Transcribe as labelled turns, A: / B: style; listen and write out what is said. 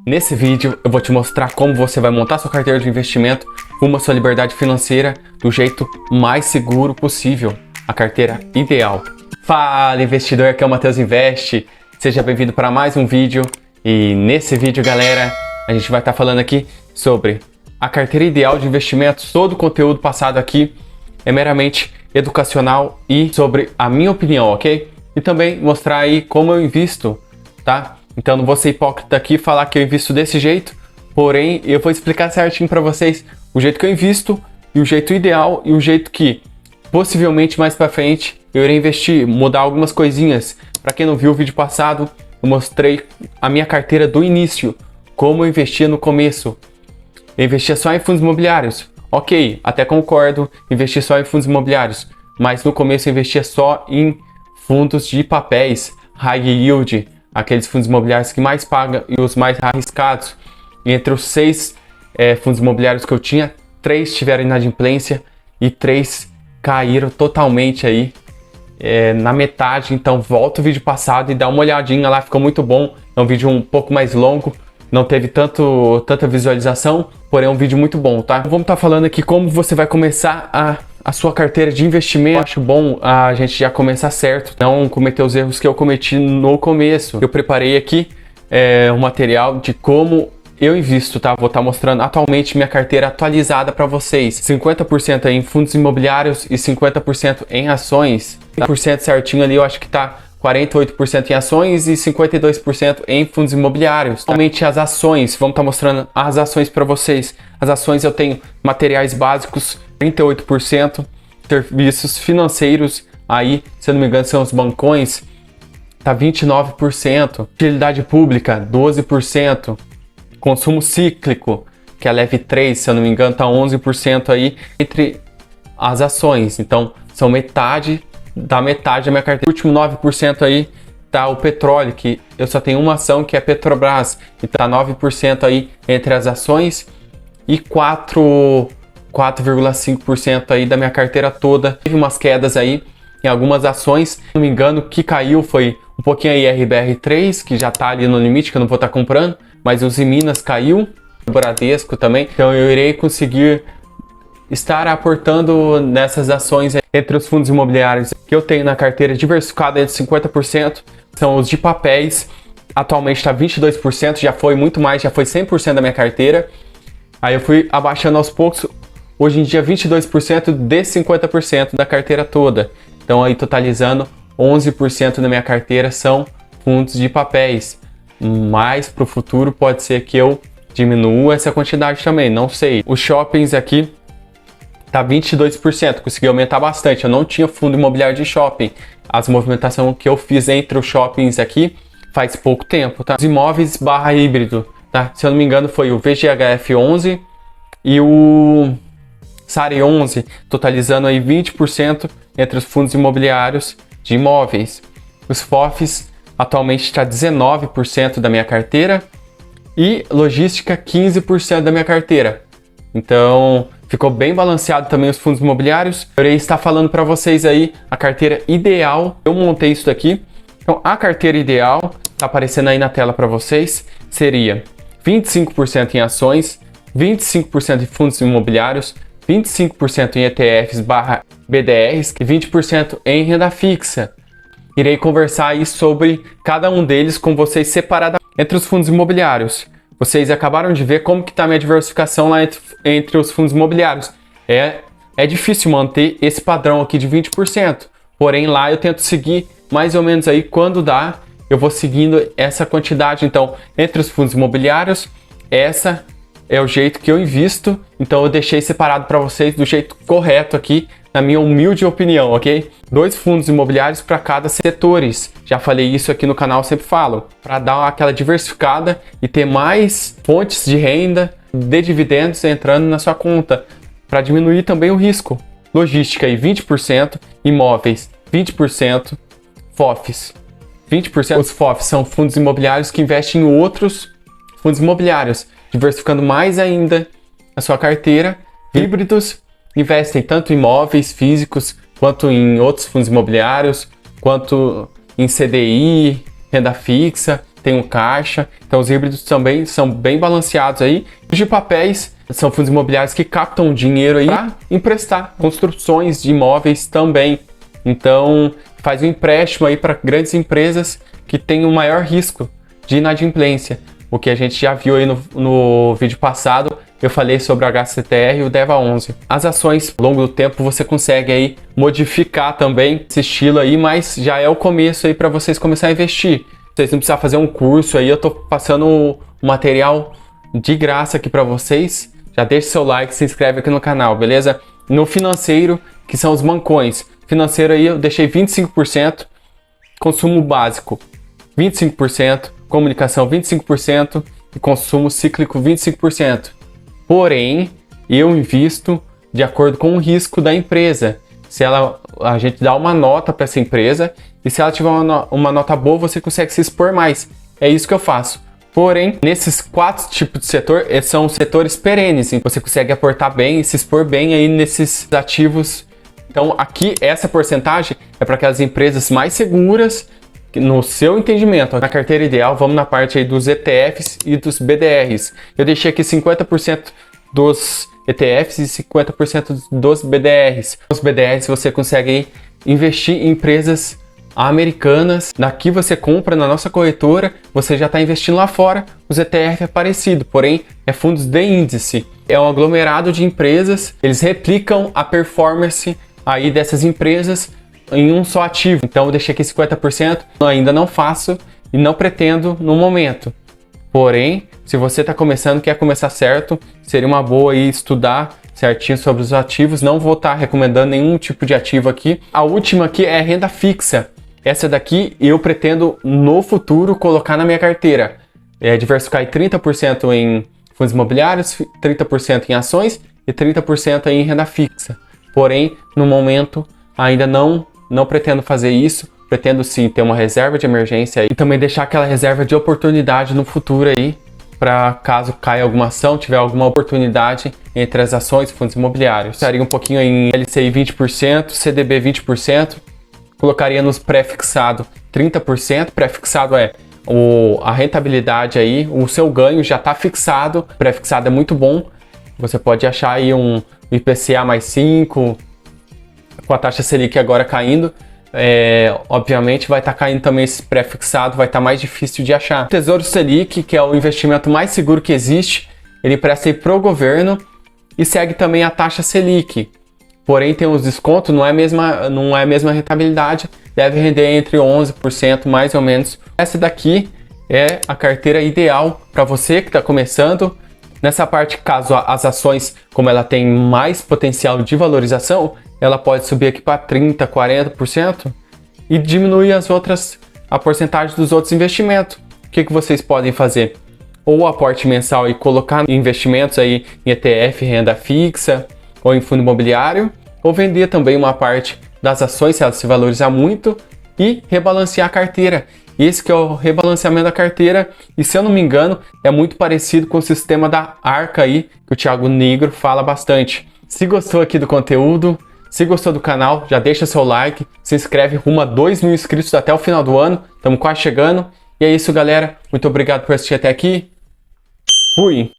A: Nesse vídeo eu vou te mostrar como você vai montar sua carteira de investimento rumo à sua liberdade financeira do jeito mais seguro possível, a carteira ideal. Fala investidor, aqui é o Matheus Invest, seja bem-vindo para mais um vídeo e nesse vídeo, galera, a gente vai estar falando aqui sobre a carteira ideal de investimentos. Todo o conteúdo passado aqui é meramente educacional e sobre a minha opinião, ok? E também mostrar aí como eu invisto, tá? Então não vou ser hipócrita aqui e falar que eu invisto desse jeito, porém eu vou explicar certinho para vocês o jeito que eu invisto e o jeito ideal e o jeito que possivelmente mais para frente eu irei investir, mudar algumas coisinhas. Para quem não viu o vídeo passado, eu mostrei a minha carteira do início, como eu investia no começo. Eu investia só em fundos imobiliários. Ok, até concordo, investir só em fundos imobiliários, mas no começo eu investia só em fundos de papéis, high yield, aqueles fundos imobiliários que mais pagam e os mais arriscados. E entre os 6 fundos imobiliários que eu tinha, 3 tiveram inadimplência e 3 caíram totalmente aí na metade. Então volta o vídeo passado e dá uma olhadinha lá, ficou muito bom. É um vídeo um pouco mais longo, não teve tanta visualização, porém é um vídeo muito bom, tá? Vamos estar falando aqui como você vai começar a sua carteira de investimento. Eu acho bom a gente já começar certo, não cometer os erros que eu cometi no começo. Eu preparei aqui um material de como eu invisto, tá? Vou estar mostrando atualmente minha carteira atualizada para vocês. 50% em fundos imobiliários e 50% em ações. 100% certinho ali, eu acho que tá 48% em ações e 52% em fundos imobiliários. Atualmente as ações, vamos estar mostrando as ações para vocês. As ações eu tenho materiais básicos, 38%, serviços financeiros, aí, se eu não me engano, são os bancões, tá 29%, utilidade pública, 12%, consumo cíclico, que é a leve 3, se eu não me engano, tá 11% aí, entre as ações. Então, são metade da minha carteira. O último 9% aí tá o petróleo, que eu só tenho uma ação, que é Petrobras, e tá 9% aí entre as ações e 4,5% aí da minha carteira toda. Teve umas quedas aí em algumas ações, se não me engano, o que caiu foi um pouquinho a IRBR3, que já tá ali no limite, que eu não vou estar comprando, mas os Minas caiu, o Bradesco também, então eu irei conseguir estar aportando nessas ações entre os fundos imobiliários que eu tenho na carteira diversificada entre 50%, são os de papéis, atualmente está 22%, já foi muito mais, já foi 100% da minha carteira, aí eu fui abaixando aos poucos, hoje em dia 22% de 50% da carteira toda, então aí totalizando 11% da minha carteira são fundos de papéis, mas para o futuro pode ser que eu diminua essa quantidade também, não sei. Os shoppings aqui tá 22%, consegui aumentar bastante. Eu não tinha fundo imobiliário de shopping. As movimentações que eu fiz entre os shoppings aqui faz pouco tempo, tá? Os imóveis barra híbrido, tá? Se eu não me engano foi o VGHF 11 e o SARI 11, totalizando aí 20% entre os fundos imobiliários de imóveis. Os FOFs atualmente está 19% da minha carteira e logística 15% da minha carteira. Então, ficou bem balanceado também os fundos imobiliários. Eu irei estar falando para vocês aí a carteira ideal. Eu montei isso daqui. Então, a carteira ideal, tá aparecendo aí na tela para vocês, seria 25% em ações, 25% em fundos imobiliários, 25% em ETFs barra BDRs e 20% em renda fixa. Irei conversar aí sobre cada um deles com vocês separadamente. Entre os fundos imobiliários, vocês acabaram de ver como que está a minha diversificação lá entre os fundos imobiliários. É difícil manter esse padrão aqui de 20%, porém lá eu tento seguir mais ou menos aí quando dá, eu vou seguindo essa quantidade. Então, entre os fundos imobiliários, essa é o jeito que eu invisto, então eu deixei separado para vocês do jeito correto aqui, na minha humilde opinião, ok? 2 fundos imobiliários para cada setores. Já falei isso aqui no canal, sempre falo, para dar aquela diversificada e ter mais fontes de renda, de dividendos entrando na sua conta, para diminuir também o risco. Logística aí 20%, imóveis 20%, FOFs 20%. Os FOFs são fundos imobiliários que investem em outros fundos imobiliários, diversificando mais ainda a sua carteira. Híbridos investem tanto em imóveis físicos, quanto em outros fundos imobiliários, quanto em CDI, renda fixa. tem um caixa. Então os híbridos também são bem balanceados aí. Os de papéis são fundos imobiliários que captam dinheiro aí para emprestar construções de imóveis também. Então faz um empréstimo aí para grandes empresas que têm o maior risco de inadimplência. O que a gente já viu aí no vídeo passado, eu falei sobre o HCTR e o DEVA 11. As ações, ao longo do tempo, você consegue aí modificar também esse estilo aí, mas já é o começo aí para vocês começarem a investir. Vocês não precisam fazer um curso aí, eu tô passando o material de graça aqui para vocês. Já deixa seu like, se inscreve aqui no canal, beleza? No financeiro, que são os mancões. Financeiro aí eu deixei 25%, consumo básico 25%, comunicação 25% e consumo cíclico 25%. Porém, eu invisto de acordo com o risco da empresa. Se a gente dá uma nota para essa empresa e se ela tiver uma nota boa, você consegue se expor mais. É isso que eu faço. Porém, nesses 4 tipos de setor, são setores perenes. Então você consegue aportar bem e se expor bem aí nesses ativos. Então aqui, essa porcentagem é para aquelas empresas mais seguras, no seu entendimento. Na carteira ideal, vamos na parte aí dos ETFs e dos BDRs. Eu deixei aqui 50% dos ETFs e 50% dos BDRs. Os BDRs você consegue investir em empresas americanas. Daqui você compra na nossa corretora, você já está investindo lá fora. Os ETF é parecido, porém é fundos de índice. É um aglomerado de empresas, eles replicam a performance aí dessas empresas em um só ativo. Então eu deixei aqui 50%, ainda não faço e não pretendo no momento. Porém, se você está começando, quer começar certo, seria uma boa aí estudar certinho sobre os ativos. Não vou estar recomendando nenhum tipo de ativo aqui. A última aqui é renda fixa. Essa daqui eu pretendo no futuro colocar na minha carteira. Diversificar 30% em fundos imobiliários, 30% em ações e 30% em renda fixa. Porém, no momento ainda não pretendo fazer isso, pretendo sim ter uma reserva de emergência e também deixar aquela reserva de oportunidade no futuro aí, para caso caia alguma ação, tiver alguma oportunidade entre as ações e fundos imobiliários. Estaria um pouquinho em LCI 20%, CDB 20%, colocaria nos pré-fixado 30%, pré-fixado é a rentabilidade aí, o seu ganho já está fixado, pré-fixado é muito bom, você pode achar aí um IPCA mais 5%, com a taxa Selic agora caindo, obviamente vai estar caindo também esse pré-fixado, vai estar mais difícil de achar. O Tesouro Selic, que é o investimento mais seguro que existe, ele presta aí pro governo e segue também a taxa Selic. Porém tem uns descontos, não é a mesma rentabilidade, deve render entre 11% mais ou menos. Essa daqui é a carteira ideal para você que está começando. Nessa parte, caso as ações, como ela tem mais potencial de valorização, ela pode subir aqui para 30%, 40% e diminuir a porcentagem dos outros investimentos. O que vocês podem fazer? Ou aporte mensal e colocar investimentos aí em ETF, renda fixa ou em fundo imobiliário, ou vender também uma parte das ações se ela se valorizar muito e rebalancear a carteira. Esse que é o rebalanceamento da carteira e, se eu não me engano, é muito parecido com o sistema da Arca aí, que o Thiago Negro fala bastante. Se gostou aqui do conteúdo, se gostou do canal, já deixa seu like, se inscreve rumo a 2.000 inscritos até o final do ano, estamos quase chegando. E é isso, galera, muito obrigado por assistir até aqui, fui!